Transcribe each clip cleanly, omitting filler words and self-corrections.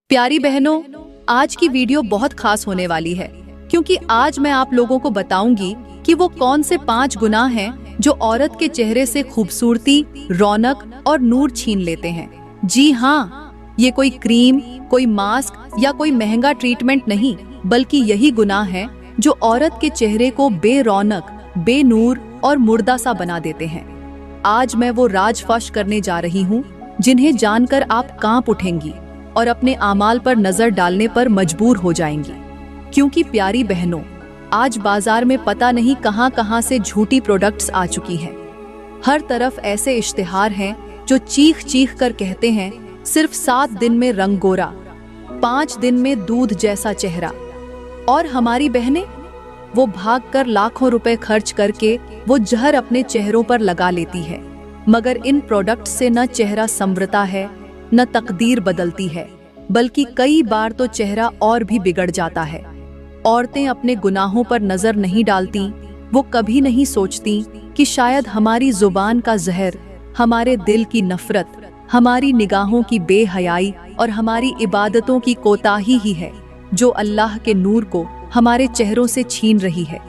प्यारी बहनों, आज की वीडियो बहुत खास होने वाली है क्योंकि आज मैं आप लोगों को बताऊंगी कि वो कौन से 5 गुनाह हैं जो औरत के चेहरे से खूबसूरती, रौनक और नूर छीन लेते हैं। जी हाँ, ये कोई क्रीम, कोई मास्क या कोई महंगा ट्रीटमेंट नहीं, बल्कि यही गुनाह है जो औरत के चेहरे को बेरौनक, बेनूर और मुर्दा सा बना देते हैं। आज मैं वो राज फश करने जा रही हूँ जिन्हें जानकर आप कांप उठेंगी और अपने आमाल पर नजर डालने पर मजबूर हो जाएंगी। क्योंकि प्यारी बहनों, आज बाजार में पता नहीं कहां से झूठी प्रोडक्ट्स आ चुकी हैं। हर तरफ ऐसे इश्तिहार हैं जो चीख चीख कर कहते हैं सिर्फ 7 दिन में रंग गोरा, 5 दिन में दूध जैसा चेहरा। और हमारी बहनें वो भागकर लाखों रुपए खर्च करके वो जहर अपने चेहरों पर लगा लेती है। मगर इन प्रोडक्ट से न चेहरा संवरता है, न तकदीर बदलती है, बल्कि कई बार तो चेहरा और भी बिगड़ जाता है। औरतें अपने गुनाहों पर नजर नहीं डालती, वो कभी नहीं सोचती कि शायद हमारी जुबान का जहर, हमारे दिल की नफरत, हमारी निगाहों की बेहयाई और हमारी इबादतों की कोताही ही है जो अल्लाह के नूर को हमारे चेहरों से छीन रही है।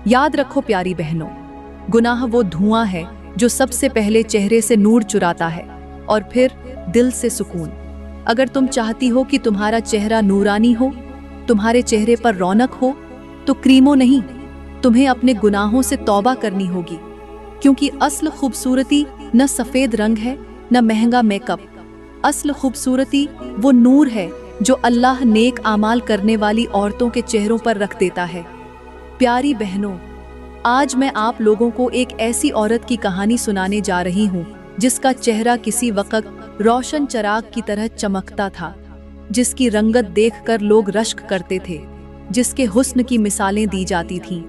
याद रखो प्यारी बहनों, गुनाह वो धुआं है जो सबसे पहले चेहरे से नूर चुराता है और फिर दिल से सुकून। अगर तुम चाहती हो कि तुम्हारा चेहरा नूरानी हो, तुम्हारे चेहरे पर रौनक हो, तो क्रीमों नहीं, तुम्हें अपने गुनाहों से तौबा करनी होगी। क्योंकि असल खूबसूरती न सफेद रंग है, न महंगा मेकअप। असल खूबसूरती वो नूर है जो अल्लाह नेक आमाल करने वाली औरतों के चेहरों पर रख देता है। प्यारी बहनों, आज मैं आप लोगों को एक ऐसी औरत की कहानी सुनाने जा रही हूँ जिसका चेहरा किसी वक्त रोशन चराग की तरह चमकता था, जिसकी रंगत देखकर लोग रश्क करते थे, जिसके हुस्न की मिसालें दी जाती थीं।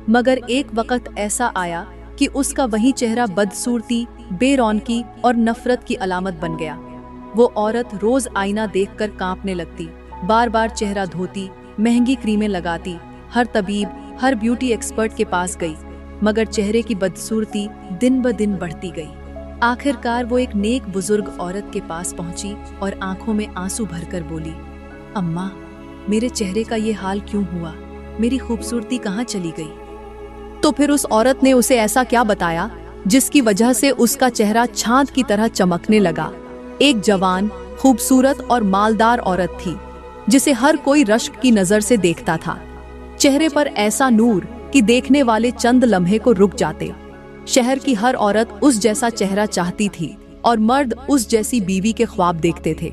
मगर एक वक्त ऐसा आया कि उसका वही चेहरा बदसूरती, बेरौनकी और नफरत की अलामत बन गया। वो औरत रोज आईना देखकर कांपने लगती, बार बार चेहरा धोती, महंगी क्रीमें लगाती, हर तबीब, हर ब्यूटी एक्सपर्ट के पास गई, मगर चेहरे की बदसूरती दिन ब दिन बढ़ती गई। आखिरकार वो एक नेक बुजुर्ग औरत के पास पहुंची और आंखों में आंसू भरकर बोली, अम्मा, मेरे चेहरे का ये हाल क्यों हुआ? मेरी खूबसूरती कहाँ चली गई? तो फिर उस औरत ने उसे ऐसा क्या बताया जिसकी वजह से उसका चेहरा चांद की तरह चमकने लगा। एक जवान, खूबसूरत और मालदार औरत थी जिसे हर कोई रश्क की नजर से देखता था। चेहरे पर ऐसा नूर कि देखने वाले चंद लम्हे को रुक जाते। शहर की हर औरत उस जैसा चेहरा चाहती थी और मर्द उस जैसी बीवी के ख्वाब देखते थे।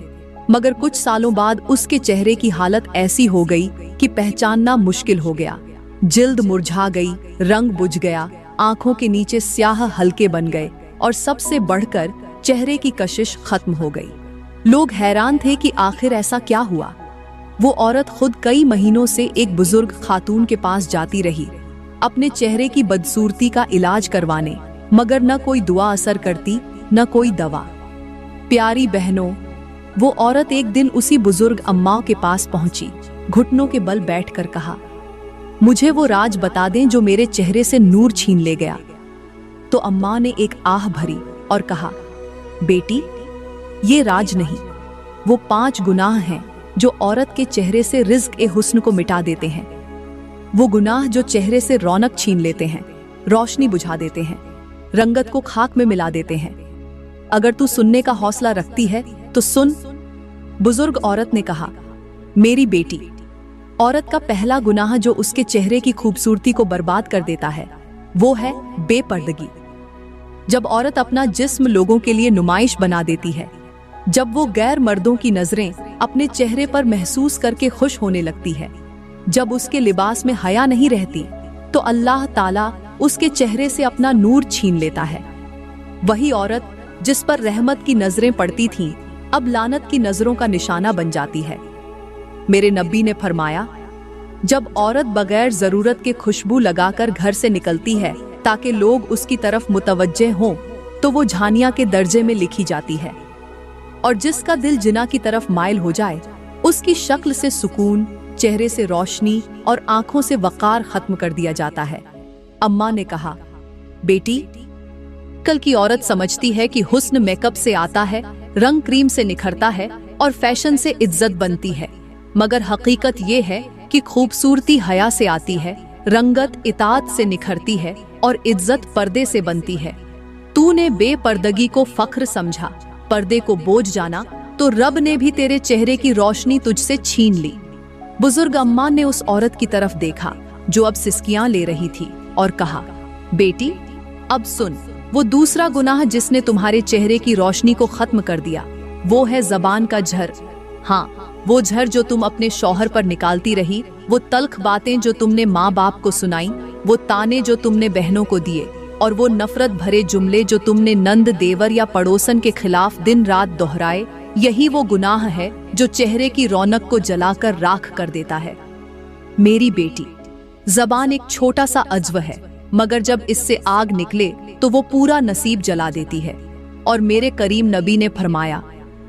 मगर कुछ सालों बाद उसके चेहरे की हालत ऐसी हो गई कि पहचानना मुश्किल हो गया। जिल्द मुरझा गई, रंग बुझ गया, आंखों के नीचे स्याह हल्के बन गए और सबसे बढ़कर चेहरे की कशिश खत्म हो गई। लोग हैरान थे कि आखिर ऐसा क्या हुआ। वो औरत खुद कई महीनों से एक बुजुर्ग खातून के पास जाती रही अपने चेहरे की बदसूरती का इलाज करवाने, मगर न कोई दुआ असर करती, न कोई दवा। प्यारी बहनों, वो औरत एक दिन उसी बुजुर्ग अम्मा के पास पहुंची, घुटनों के बल बैठकर कहा, मुझे वो राज बता दें जो मेरे चेहरे से नूर छीन ले गया। तो अम्मा ने एक आह भरी और कहा, बेटी, ये राज नहीं, वो 5 गुनाह हैं जो औरत के चेहरे से रिज़्क़ ए हुस्न को मिटा देते हैं। वो गुनाह जो चेहरे से रौनक छीन लेते हैं, रोशनी बुझा देते हैं, रंगत को खाक में मिला देते हैं। अगर तू सुनने का हौसला रखती है तो सुन। बुजुर्ग औरत ने कहा, मेरी बेटी, औरत का पहला गुनाह जो उसके चेहरे की खूबसूरती को बर्बाद कर देता है वो है बेपर्दगी। जब औरत अपना जिस्म लोगों के लिए नुमाइश बना देती है, जब वो गैर मर्दों की नजरें अपने चेहरे पर महसूस करके खुश होने लगती है, जब उसके लिबास में हया नहीं रहती, तो अल्लाह ताला उसके चेहरे से अपना नूर छीन लेता है। वही औरत जिस पर रहमत की नजरें पड़ती थीं, अब लानत की नजरों का निशाना बन जाती है। मेरे नबी ने फरमाया, जब औरत बगैर जरूरत के खुशबू लगाकर घर से निकलती है ताकि लोग उसकी तरफ मुतवज्जे हों, तो वो झानिया के दर्जे में लिखी जाती है। और जिसका दिल जिना की तरफ माइल हो जाए, उसकी शक्ल से सुकून, चेहरे से रोशनी और आंखों से वकार खत्म कर दिया जाता है। अम्मा ने कहा, बेटी, कल की औरत समझती है कि हुस्न मेकअप से आता है, रंग क्रीम से निखरता है, और फैशन से इज्जत बनती है, मगर हकीकत ये है कि खूबसूरती हया से आती है, रंगत इताअत से निखरती है और इज्जत पर्दे से बनती है। तूने बेपर्दगी को फख्र समझा, पर्दे को बोझ जाना, तो रब ने भी तेरे चेहरे की रोशनी तुझसे छीन ली। बुजुर्ग अम्मा ने उस औरत की तरफ देखा जो अब सिसकियां ले रही थी और कहा, बेटी अब सुन, वो दूसरा गुनाह जिसने तुम्हारे चेहरे की रोशनी को खत्म कर दिया, वो है ज़बान का झर। हाँ, वो झर जो तुम अपने शौहर पर निकालती रही, वो तल्ख बातें जो तुमने माँ बाप को सुनाई, वो ताने जो तुमने बहनों को दिए, और वो नफरत भरे जुमले जो तुमने नंद देवर या पड़ोसन के खिलाफ दिन रात दोहराए। यही वो गुनाह है जो चेहरे की रौनक को जलाकर राख कर देता है। मेरी बेटी, ज़बान एक छोटा सा अज्व है, मगर जब इससे आग निकले तो वो पूरा नसीब जला देती है। और मेरे करीम नबी ने फरमाया,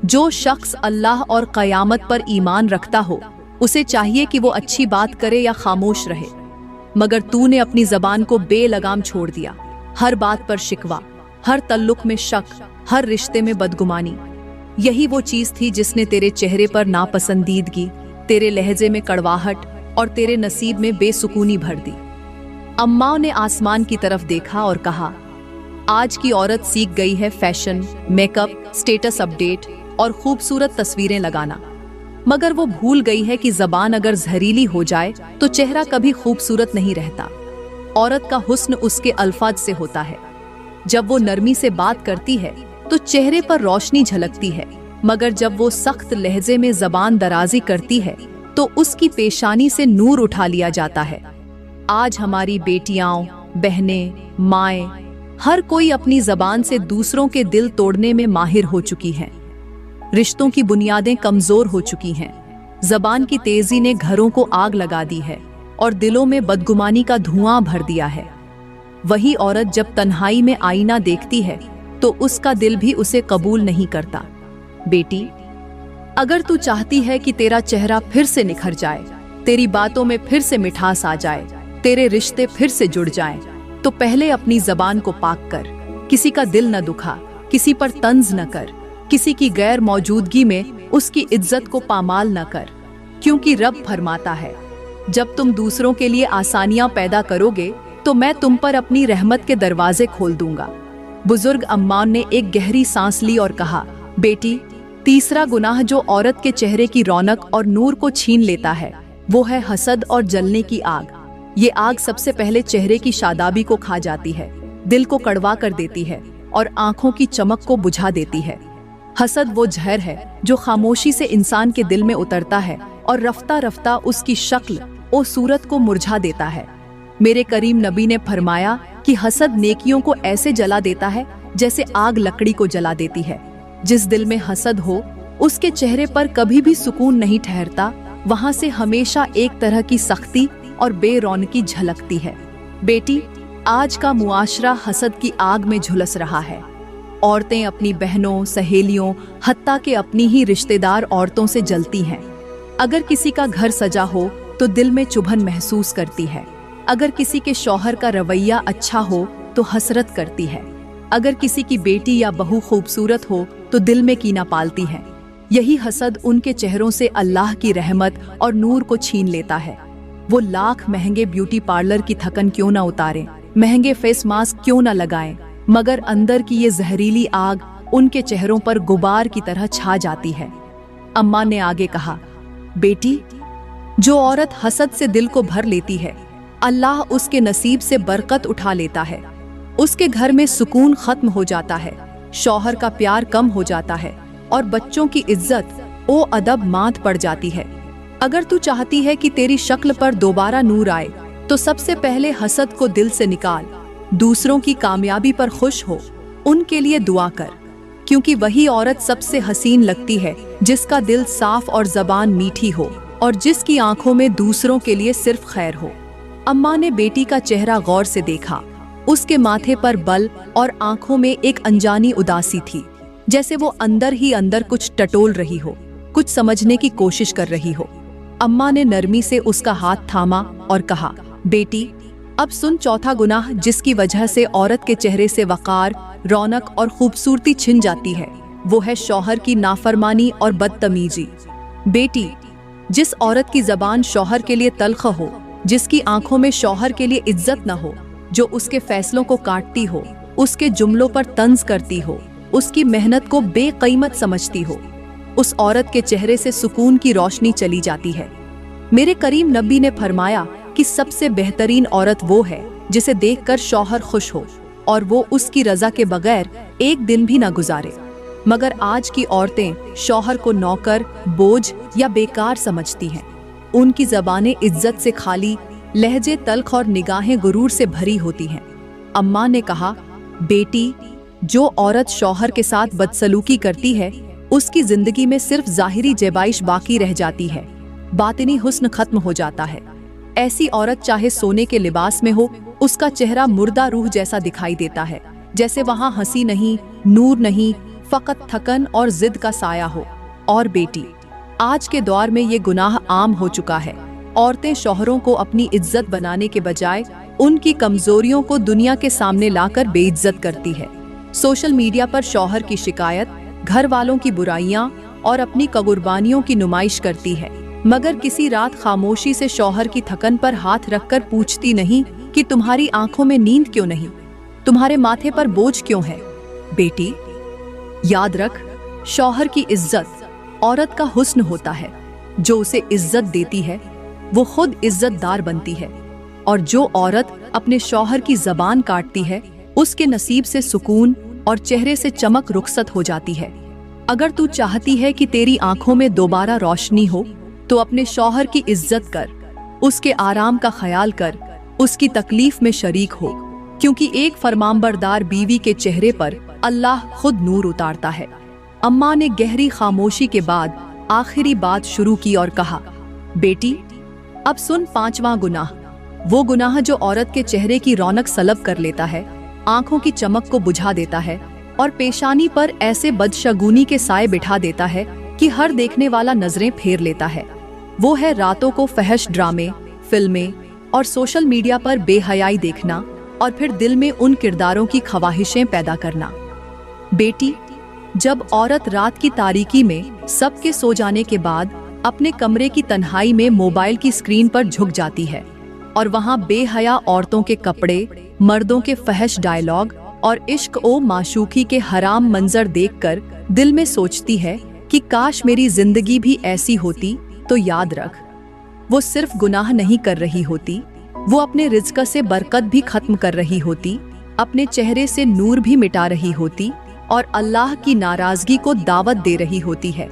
जो शख्स अल्लाह और क़यामत पर ईमान रखता हो, उसे चाहिए कि वो अच्छी बात करे या खामोश रहे, मगर तूने अपनी ज़बान को बेलगाम छोड़ दिया। हर बात पर शिकवा, हर तल्लुक में शक, हर रिश्ते में बदगुमानी। यही वो चीज़ थी जिसने तेरे चेहरे पर नापसंदीदगी, तेरे लहजे में कड़वाहट और तेरे नसीब में बेसुकूनी भर दी। अम्मा ने आसमान की तरफ देखा और कहा, आज की औरत सीख गई है फैशन, मेकअप, स्टेटस अपडेट और खूबसूरत तस्वीरें लगाना, मगर वो भूल गई है कि ज़बान अगर जहरीली हो जाए तो चेहरा कभी खूबसूरत नहीं रहता। औरत का हुस्न उसके अल्फाज से होता है। जब वो नरमी से बात करती है तो चेहरे पर रोशनी झलकती है, मगर जब वो सख्त लहजे में ज़बान दराजी करती है तो उसकी पेशानी से नूर उठा लिया जाता है। आज हमारी बेटियां, बहनें, माएं, हर कोई अपनी ज़बान से दूसरों के दिल तोड़ने में माहिर हो चुकी हैं। रिश्तों की बुनियादें कमज़ोर हो चुकी हैं। ज़बान की तेज़ी ने घरों को आग लगा दी है और दिलों में बदगुमानी का धुआं भर दिया है। वही औरत जब तन्हाई में आईना देखती है तो उसका दिल भी उसे कबूल नहीं करता। बेटी, अगर तू चाहती है कि तेरा चेहरा फिर से निखर जाए, तेरी बातों में फिर से मिठास आ जाए, तेरे रिश्ते फिर से जुड़ जाएं, तो पहले अपनी ज़बान को पाक कर। किसी का दिल न दुखा, किसी पर तंज न कर, किसी की गैर मौजूदगी में उसकी इज्जत को पामाल न कर, क्योंकि रब फरमाता है, जब तुम दूसरों के लिए आसानियां पैदा करोगे तो मैं तुम पर अपनी रहमत के दरवाजे खोल दूंगा। बुजुर्ग अम्मा ने एक गहरी सांस ली और कहा, बेटी, तीसरा गुनाह जो औरत के चेहरे की रौनक और नूर को छीन लेता है, वो है हसद और जलने की आग। ये आग सबसे पहले चेहरे की शादाबी को खा जाती है, दिल को कड़वा कर देती है और आंखों की चमक को बुझा देती है। हसद वो जहर है जो खामोशी से इंसान के दिल में उतरता है और रफ्ता रफ्ता उसकी शक्ल और सूरत को मुरझा देता है। मेरे करीम नबी ने फरमाया कि हसद नेकियों को ऐसे जला देता है जैसे आग लकड़ी को जला देती है। जिस दिल में हसद हो, उसके चेहरे पर कभी भी सुकून नहीं ठहरता, वहां से हमेशा एक तरह की सख्ती और बेरौनकी झलकती है। बेटी, आज का मुआशरा हसद की आग में झुलस रहा है। औरतें अपनी बहनों, सहेलियों, हत्ता के अपनी ही रिश्तेदार औरतों से जलती हैं। अगर किसी का घर सजा हो तो दिल में चुभन महसूस करती है। अगर किसी के शौहर का रवैया अच्छा हो तो हसरत करती है। अगर किसी की बेटी या बहू खूबसूरत हो तो दिल में कीना पालती है। यही हसद उनके चेहरों से अल्लाह की रहमत और नूर को छीन लेता है। वो लाख महंगे ब्यूटी पार्लर की थकन क्यों ना उतारें, महंगे फेस मास्क क्यों ना लगाएं, मगर अंदर की ये जहरीली आग उनके चेहरों पर गुबार की तरह छा जाती है। अम्मा ने आगे कहा, बेटी, जो औरत हसद से दिल को भर लेती है, अल्लाह उसके नसीब से बरकत उठा लेता है। उसके घर में सुकून खत्म हो जाता है, शौहर का प्यार कम हो जाता है और बच्चों की इज्जत ओ अदब मात पड़ जाती है। अगर तू चाहती है कि तेरी शक्ल पर दोबारा नूर आए तो सबसे पहले हसद को दिल से निकाल। दूसरों की कामयाबी पर खुश हो, उनके लिए दुआ कर, क्योंकि वही औरत सबसे हसीन लगती है जिसका दिल साफ और ज़बान मीठी हो और जिसकी आंखों में दूसरों के लिए सिर्फ खैर हो। अम्मा ने बेटी का चेहरा गौर से देखा। उसके माथे पर बल और आंखों में एक अनजानी उदासी थी, जैसे वो अंदर ही अंदर कुछ टटोल रही हो, कुछ समझने की कोशिश कर रही हो। अम्मा ने नरमी से उसका हाथ थामा और कहा, बेटी, अब सुन चौथा गुनाह जिसकी वजह से औरत के चेहरे से वकार, रौनक और खूबसूरती छिन जाती है, वो है शौहर की नाफरमानी और बदतमीजी। बेटी, जिस औरत की ज़बान शौहर के लिए तल्ख हो, जिसकी आंखों में शौहर के लिए इज्जत न हो, जो उसके फैसलों को काटती हो, उसके जुमलों पर तंज करती हो, उसकी मेहनत को बेकीमत समझती हो, उस औरत के चेहरे से सुकून की रोशनी चली जाती है। मेरे करीम नबी ने फरमाया कि सबसे बेहतरीन औरत वो है जिसे देखकर शौहर खुश हो और वो उसकी रजा के बगैर एक दिन भी ना गुजारे। मगर आज की औरतें शौहर को नौकर, बोझ या बेकार समझती हैं। उनकी ज़बानें इज्जत से खाली, लहजे तल्ख और निगाहें गुरूर से भरी होती हैं। अम्मा ने कहा, बेटी, जो औरत शौहर के साथ बदसलूकी करती है, उसकी जिंदगी में सिर्फ ज़ाहिरी ज़ेबाइश बाकी रह जाती है, बातिनी हुस्न खत्म हो जाता है। ऐसी औरत चाहे सोने के लिबास में हो, उसका चेहरा मुर्दा रूह जैसा दिखाई देता है, जैसे वहाँ हंसी नहीं, नूर नहीं, फकत थकन और जिद का साया हो। और बेटी, आज के दौर में ये गुनाह आम हो चुका है। औरतें शौहरों को अपनी इज्जत बनाने के बजाय उनकी कमजोरियों को दुनिया के सामने लाकर बेइज्जत करती है। सोशल मीडिया पर शौहर की शिकायत, घर वालों की बुराइयां और अपनी कुर्बानियों की नुमाइश करती है, मगर किसी रात खामोशी से शौहर की थकन पर हाथ रखकर पूछती नहीं कि तुम्हारी आंखों में नींद क्यों नहीं, तुम्हारे माथे पर बोझ क्यों है। बेटी, याद रख, शौहर की इज्जत औरत का हुस्न होता है। जो उसे इज्जत देती है वो खुद इज्जतदार बनती है, और जो औरत अपने शौहर की जबान काटती है, उसके नसीब से सुकून और चेहरे से चमक रुखसत हो जाती है। अगर तू चाहती है कि तेरी आंखों में दोबारा रोशनी हो, तो अपने शौहर की इज्जत कर, उसके आराम का ख्याल कर, उसकी तकलीफ में शरीक हो, क्योंकि एक फरमानबरदार बीवी के चेहरे पर अल्लाह खुद नूर उतारता है। अम्मा ने गहरी खामोशी के बाद आखिरी बात शुरू की और कहा, बेटी, अब सुन 5वां गुनाह, वो गुनाह जो औरत के चेहरे की रौनक सलब कर लेता है, आंखों की चमक को बुझा देता है और पेशानी पर ऐसे बदशगुनी के साए बिठा देता है कि हर देखने वाला नजरें फेर लेता है। वो है रातों को फहश ड्रामे, फिल्में और सोशल मीडिया पर बेहयाई देखना और फिर दिल में उन किरदारों की ख्वाहिशें पैदा करना। बेटी, जब औरत रात की तारीकी में सबके सो जाने के बाद अपने कमरे की तन्हाई में मोबाइल की स्क्रीन पर झुक जाती है और वहां बेहया औरतों के कपड़े, मर्दों के फहश डायलॉग और इश्क ओ माशूकी के हराम मंजर देखकर दिल में सोचती है कि काश मेरी जिंदगी भी ऐसी होती, तो याद रख, वो सिर्फ गुनाह नहीं कर रही होती, वो अपने रिज़्क से बरकत भी खत्म कर रही होती, अपने चेहरे से नूर भी मिटा रही होती और अल्लाह की नाराजगी को दावत दे रही होती है।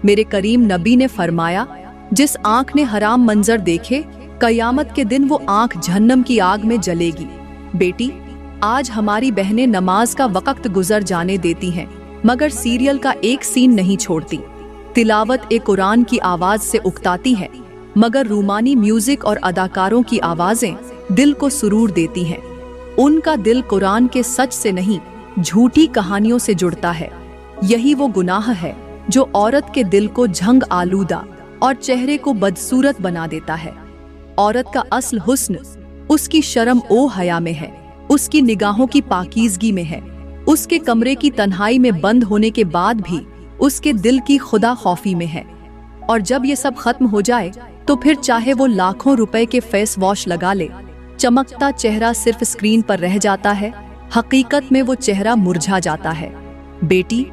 मेरे करीम नबी ने फरमाया, जिस आंख ने हराम मंजर देखे, कयामत के दिन वो आंख जहन्नम की आग में जलेगी। बेटी, आज हमारी बहनें नमाज का वक्त गुजर जाने देती हैं, मगर सीरियल का एक सीन नहीं छोड़ती। तिलावत ए कुरान की आवाज से उकताती है, मगर रूमानी म्यूजिक और अदाकारों की आवाजें दिल को सुरूर देती हैं। उनका दिल कुरान के सच से नहीं, झूठी कहानियों से जुड़ता है। यही वो गुनाह है जो औरत के दिल को झंग आलूदा और चेहरे को बदसूरत बना देता है। औरत का असल हुस्न उसकी शर्म ओ हया में है, उसकी निगाहों की पाकीज़गी में है, उसके कमरे की तन्हाई में बंद होने के बाद भी उसके दिल की खुदा खौफी में है। और जब ये सब खत्म हो जाए तो फिर चाहे वो लाखों रुपए के फेस वॉश लगा ले, चमकता चेहरा सिर्फ स्क्रीन पर रह जाता है, हकीकत में वो चेहरा मुरझा जाता है। बेटी,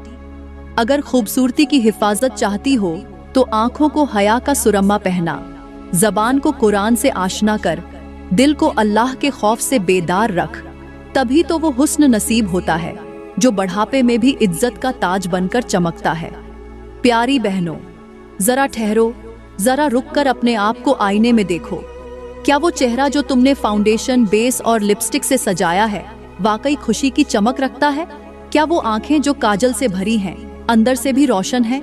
अगर खूबसूरती की हिफाजत चाहती हो तो आंखों को हया का सुरमा पहना, जबान को कुरान से आशना कर, दिल को अल्लाह के खौफ से बेदार रख, तभी तो वो हुस्न नसीब होता है जो बढ़ापे में भी इज्जत का ताज बनकर चमकता है। प्यारी बहनों, जरा ठहरो, जरा रुक कर अपने आप को आईने में देखो। क्या वो चेहरा जो तुमने फाउंडेशन, बेस और लिपस्टिक से सजाया है वाकई खुशी की चमक रखता है? क्या वो आंखें जो काजल से भरी हैं अंदर से भी रोशन हैं?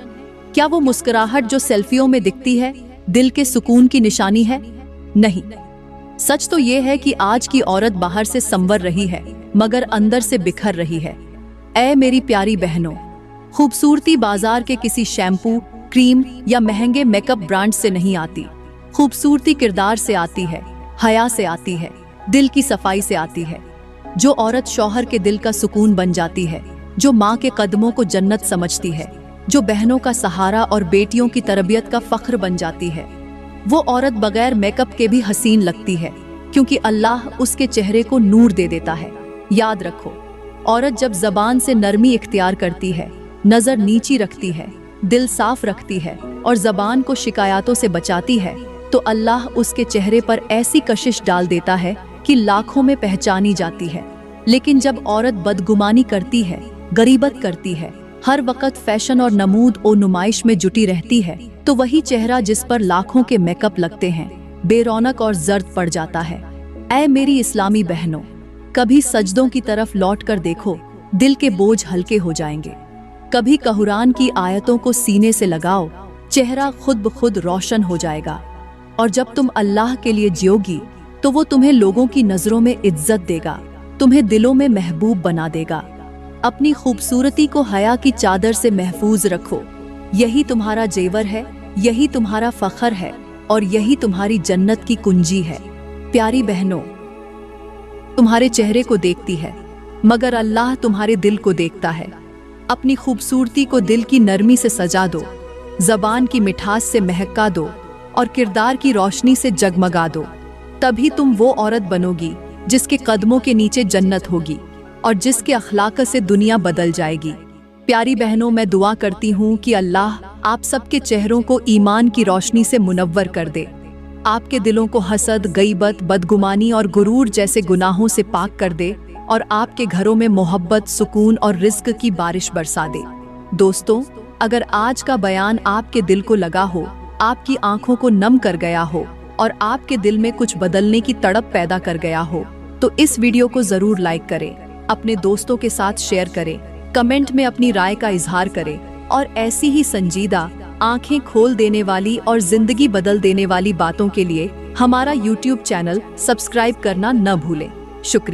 क्या वो मुस्कुराहट जो सेल्फियों में दिखती है दिल के सुकून की निशानी है? नहीं, सच तो ये है कि आज की औरत बाहर से संवर रही है मगर अंदर से बिखर रही है। ऐ मेरी प्यारी बहनों, खूबसूरती बाजार के किसी शैम्पू, क्रीम या महंगे मेकअप ब्रांड से नहीं आती। खूबसूरती किरदार से आती है, हया से आती है, दिल की सफाई से आती है। जो औरत शौहर के दिल का सुकून बन जाती है जो माँ के कदमों को जन्नत समझती है, जो बहनों का सहारा और बेटियों की तरबियत का फख्र बन जाती है। वो औरत बगैर मेकअप के भी हसीन लगती है, क्योंकि अल्लाह उसके चेहरे को नूर दे देता है। याद रखो, औरत जब ज़बान से नरमी इख्तियार करती है, नज़र नीची रखती है, दिल साफ रखती है और ज़बान को शिकायतों से बचाती है, तो अल्लाह उसके चेहरे पर ऐसी कशिश डाल देता है कि लाखों में पहचानी जाती है। लेकिन जब औरत बदगुमानी करती है, गरीबत करती है, हर वक्त फैशन और नमूद और नुमाइश में जुटी रहती है, तो वही चेहरा जिस पर लाखों के मेकअप लगते हैं बेरौनक और जर्द पड़ जाता है। ऐ मेरी इस्लामी बहनों, कभी सजदों की तरफ लौट कर देखो, दिल के बोझ हल्के हो जाएंगे। कभी कुरान की आयतों को सीने से लगाओ, चेहरा खुद ब खुद रोशन हो जाएगा। और जब तुम अल्लाह के लिए जियोगी तो वो तुम्हें लोगों की नजरों में इज्जत देगा, तुम्हें दिलों में महबूब बना देगा। अपनी खूबसूरती को हया की चादर से महफूज रखो। यही तुम्हारा जेवर है, यही तुम्हारा फख्र है और यही तुम्हारी जन्नत की कुंजी है। प्यारी बहनों, तुम्हारे चेहरे को देखती है मगर अल्लाह तुम्हारे दिल को देखता है। अपनी खूबसूरती को दिल की नरमी से सजा दो, ज़बान की मिठास से महका दो और किरदार की रोशनी से जगमगा दो। तभी तुम वो औरत बनोगी जिसके कदमों के नीचे जन्नत होगी और जिसके अखलाक से दुनिया बदल जाएगी। प्यारी बहनों, मैं दुआ करती हूँ कि अल्लाह आप सबके चेहरों को ईमान की रोशनी से मुनव्वर कर दे, आपके दिलों को हसद, गईबत, बदगुमानी और गुरूर जैसे गुनाहों से पाक कर दे और आपके घरों में मोहब्बत, सुकून और रिज़्क की बारिश बरसा दे। दोस्तों, अगर आज का बयान आपके दिल को लगा हो, आपकी आंखों को नम कर गया हो और आपके दिल में कुछ बदलने की तड़प पैदा कर गया हो, तो इस वीडियो को जरूर लाइक करें, अपने दोस्तों के साथ शेयर करें, कमेंट में अपनी राय का इजहार करें और ऐसी ही संजीदा, आंखें खोल देने वाली और जिंदगी बदल देने वाली बातों के लिए हमारा YouTube चैनल सब्सक्राइब करना न भूलें। शुक्रिया।